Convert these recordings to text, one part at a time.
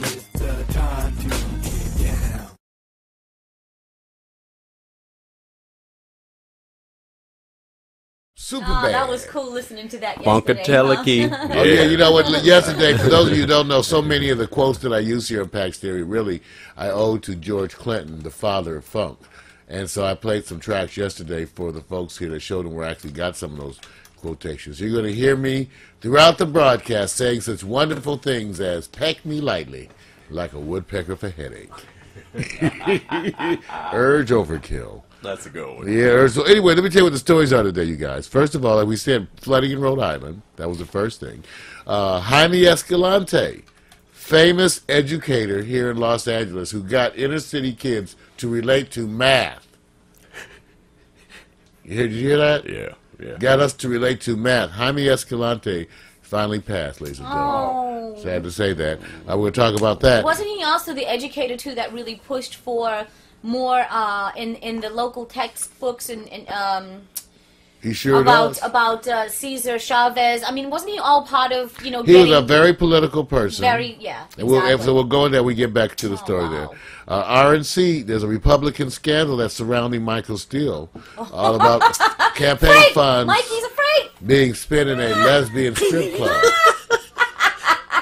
It's the time to get down. Super Oh, bad. that was cool listening to that yesterday. Funkadelic. Huh? Oh yeah, you know what? Yesterday, for those of you who don't know, so many of the quotes that I use here in Pax Theory, really, I owe to George Clinton, the father of funk. And so I played some tracks yesterday for the folks here that showed them where I actually got some of those quotations. You're going to hear me throughout the broadcast saying such wonderful things as "peck me lightly, like a woodpecker for headache." Urge overkill. That's a good one. Yeah, so anyway, let me tell you what the stories are today, you guys. First of all, like we said, flooding in Rhode Island. That was the first thing. Jaime Escalante, famous educator here in Los Angeles who got inner city kids to relate to math. Did you hear that? Yeah. Got us to relate to math. Jaime Escalante finally passed, ladies and gentlemen. Oh. Sad to say that. We're going to talk about that. Wasn't he also the educator, too, that really pushed for more in the local textbooks and He sure about does. Cesar Chavez? I mean, wasn't he all part of, He was a very political person. Yeah, And so exactly. we'll go in there. We get back to the story wow. there. RNC, there's a Republican scandal that's surrounding Michael Steele, all about campaign Afraid! funds Mikey's afraid! being spent in a lesbian strip club.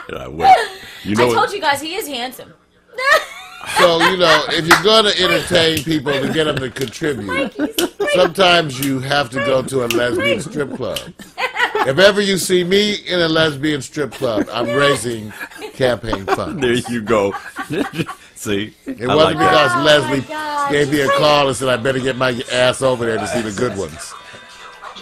You know I told you guys, he is handsome. So, if you're going to entertain people to get them to contribute, sometimes you have to go to a lesbian strip club. If ever you see me in a lesbian strip club, I'm raising campaign funds. There you go. See? It wasn't because Oh, Leslie my God. gave me a call and said I better get my ass over there to see the good ones.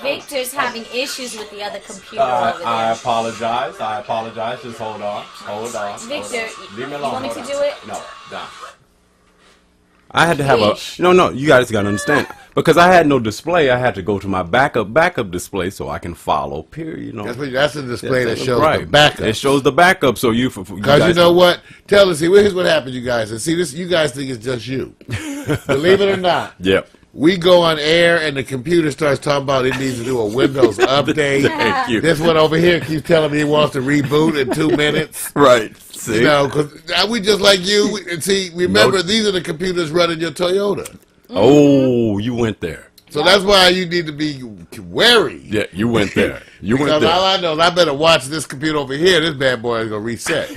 Victor's having issues with the other computer I over there. apologize. Just hold on. Victor, Leave me you alone. want me Hold to on. do it? No, done. I had to have Yeesh. no. You guys got to understand because I had no display. I had to go to my backup display so I can follow. Period. That's a display that shows right. the backup. It shows the backup, so Because you know what? Tell us, here's what happened, you guys. And see, this you guys think it's just you. Believe it or not. Yep. We go on air and the computer starts talking about it needs to do a Windows update. Thank you. This one over here keeps telling me he wants to reboot in 2 minutes. Right. See? Because we just like you. And see, remember, these are the computers running your Toyota. Oh, you went there. So that's why you need to be wary. Yeah, you went there. Because all I know is I better watch this computer over here. This bad boy is going to reset.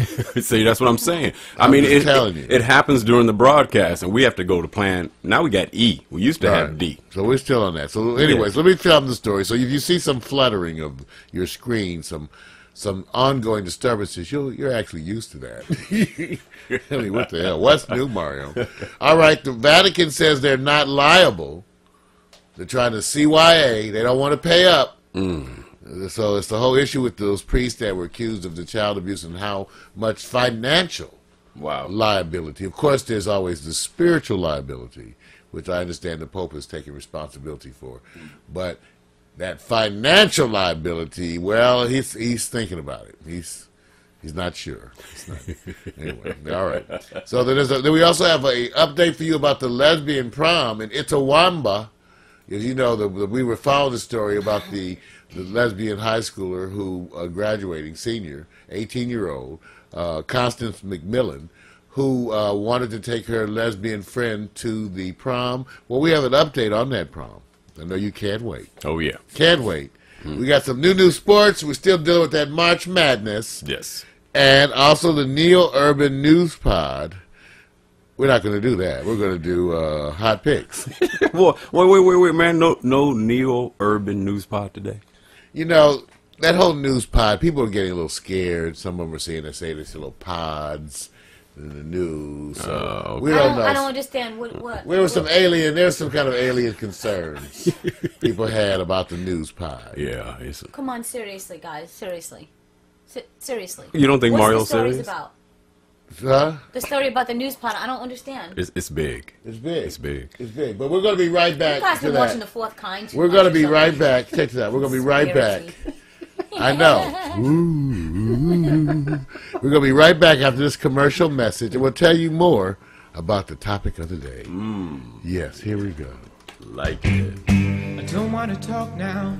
See, that's what I'm saying. I I'm mean, just telling you. it happens during the broadcast, and we have to go to plan. Now we got E. We used to have D. So we're still on that. So anyways, let me tell them the story. So if you see some fluttering of your screen, some ongoing disturbances, you're actually used to that. I mean, what the hell? What's new, Mario? All right, the Vatican says they're not liable. They're trying to CYA. They don't want to pay up. So it's the whole issue with those priests that were accused of the child abuse and how much financial liability. Of course, there's always the spiritual liability, which I understand the Pope is taking responsibility for. But that financial liability, well, he's thinking about it. He's not sure. Anyway, all right. So then we also have a update for you about the lesbian prom in Itawamba. As you know, we were following the story about the lesbian high schooler who graduating senior, 18-year-old, Constance McMillan, who wanted to take her lesbian friend to the prom. Well, we have an update on that prom. I know you can't wait. Oh, yeah. Can't wait. We got some new sports. We're still dealing with that March Madness. Yes. And also the Neo-Urban News Pod. We're not going to do that. We're going to do hot picks. Well, wait, man. No neo-urban news pod today. You know, that whole news pod, people are getting a little scared. Some of them are saying there's little pods in the news. So we don't know. I don't understand what. There's some kind of alien concerns people had about the news pod. Yeah. Come on, seriously, guys. Seriously. Seriously. You don't think What's Mario's the stories serious? about? Huh? The story about the news pod, I don't understand. It's big. It's big. It's big. It's big. But we're going to be right back You guys to been that. watching The Fourth Kind too We're much going to or be something. right back. Check this out. We're going to be right back. I know. We're going to be right back after this commercial message, and we'll tell you more about the topic of the day. Yes, here we go. Like it. I don't want to talk now.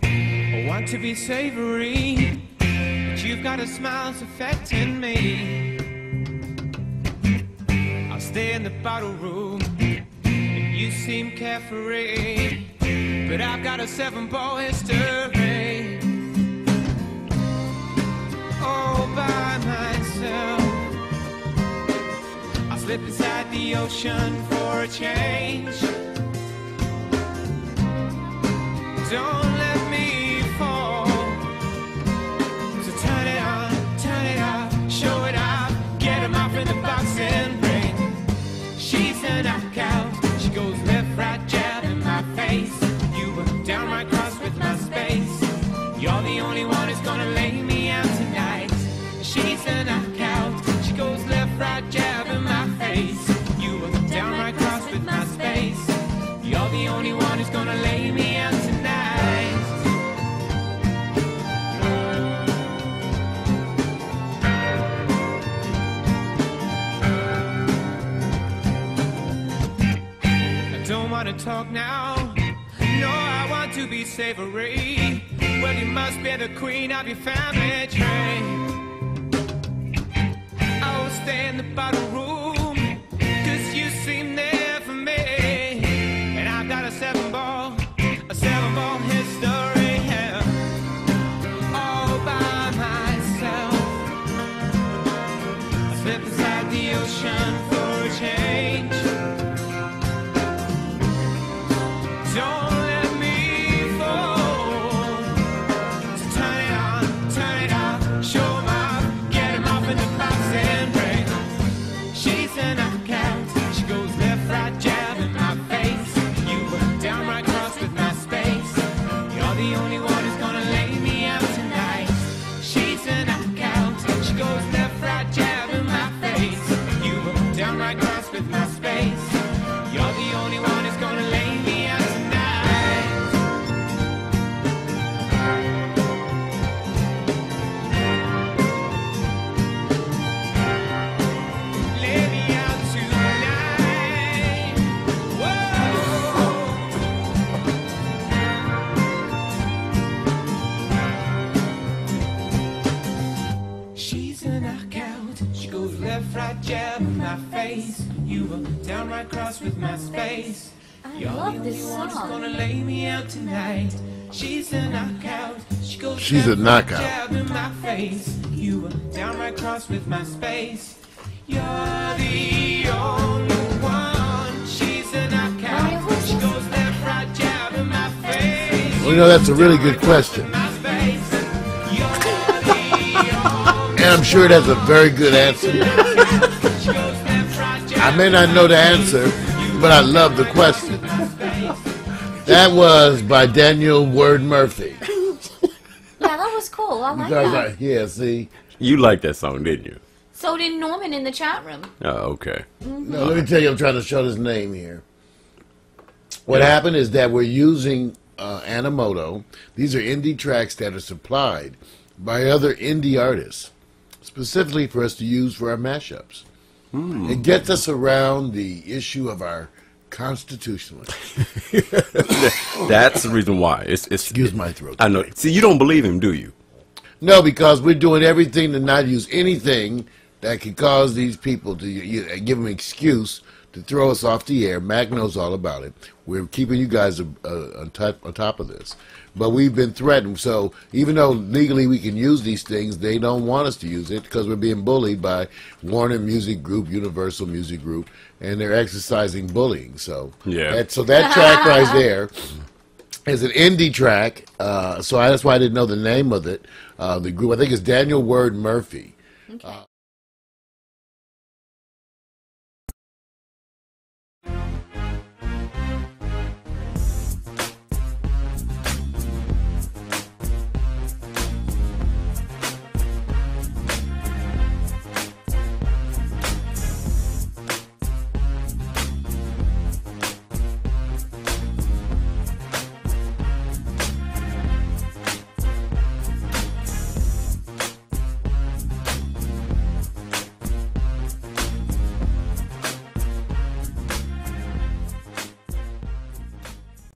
I want to be savory. But you've got a smile's affecting me. the bottle room, and you seem carefree, but I've got a 7-ball history. All by myself, I'll slip inside the ocean for a change. Don't let me fall. So turn it on, turn it up, show it off, get him off in the boxing ring. She's a knockout, she goes left, right, jab in my face. You were down my cross with my space. You're the only one who's gonna lay me out tonight. She's a knockout, she goes left, right, jab in my face. You were down my cross with my space. You're the only one who's gonna lay me out tonight. I don't wanna talk now. No, I want to be savory. Well, you must be the queen of your family tree. I will stay in the bottle room, 'cause you seem there for me. And I've got a 7-ball history, yeah. All by myself, I slip inside the ocean for a change. Don't let me fall. So turn it on, turn it off, show 'em off, get 'em off in the boxing ring. She's a knockout, she goes left, right, jab in my face. You were down right cross with my space. You're the only one who's gonna lay me out tonight. She's a knockout, she goes left, right, jab in my face. You were down right cross with my space. You're the only one who's gonna lay me out tonight. Lay me out tonight. Whoa. She's a knockout, she goes left, right, jab in my face. You were down right cross with my space. I You're love the this only one who's song. gonna lay me out tonight. She's a knockout, she goes She's a left, right, knockout. jab in my face. You were down right cross with my space. You're the only one. She's a knockout, she goes left, right, jab in my face. Well, you know, that's a really good question. My space. You're the only And I'm sure it has a very good answer. she goes left, right, jab I may not know the answer, but I love the question. That was by Daniel Word Murphy. Yeah, that was cool. I like Because that. yeah, see. You liked that song, didn't you? So did Norman in the chat room. Oh, okay. No, let me tell you, I'm trying to show his name here. What happened is that we're using Animoto. These are indie tracks that are supplied by other indie artists, specifically for us to use for our mashups. It gets us around the issue of our constitutionalism. That's the reason why. It's Excuse my throat. I know. See, you don't believe him, do you? No, because we're doing everything to not use anything that could cause these people to give them an excuse to throw us off the air. Mac knows all about it. We're keeping you guys on top of this. But we've been threatened. So even though legally we can use these things, they don't want us to use it because we're being bullied by Warner Music Group, Universal Music Group, and they're exercising bullying. So Yeah. so that track right there is an indie track. So that's why I didn't know the name of it. The group, I think it's Daniel Word Murphy.